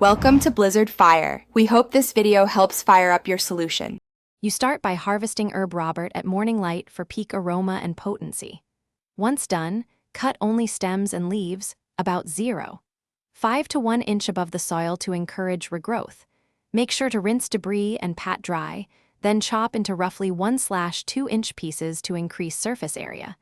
Welcome to Blizzard Fire. We hope this video helps fire up your solution. You start by harvesting herb Robert at morning light for peak aroma and potency. Once done, cut only stems and leaves, about 0.5 to 1 inch above the soil to encourage regrowth. Make sure to rinse debris and pat dry, then chop into roughly 1/2 inch pieces to increase surface area.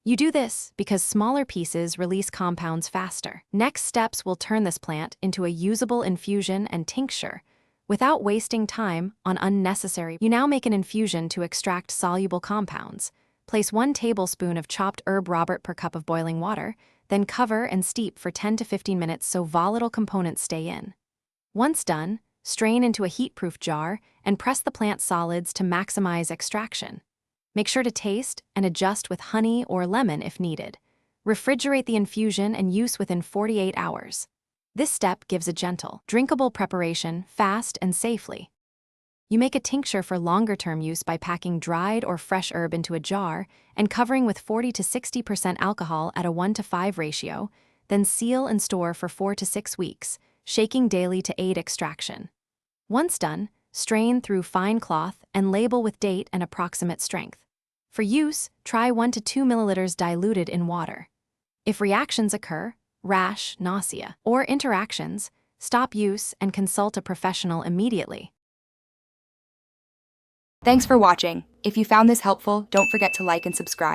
You do this because smaller pieces release compounds faster. Next steps will turn this plant into a usable infusion and tincture without wasting time on unnecessary. You now make an infusion to extract soluble compounds. Place 1 tablespoon of chopped herb Robert per cup of boiling water, then cover and steep for 10 to 15 minutes so volatile components stay in. Once done, strain into a heat-proof jar and press the plant solids to maximize extraction. Make sure to taste and adjust with honey or lemon if needed. Refrigerate the infusion and use within 48 hours. This step gives a gentle, drinkable preparation fast and safely. You make a tincture for longer-term use by packing dried or fresh herb into a jar and covering with 40 to 60% alcohol at a 1:5 ratio, then seal and store for 4 to 6 weeks, shaking daily to aid extraction. Once done, strain through fine cloth and label with date and approximate strength. For use, try 1 to 2 milliliters diluted in water. If reactions occur, rash, nausea, or interactions, stop use and consult a professional immediately. Thanks for watching. If you found this helpful, don't forget to like and subscribe.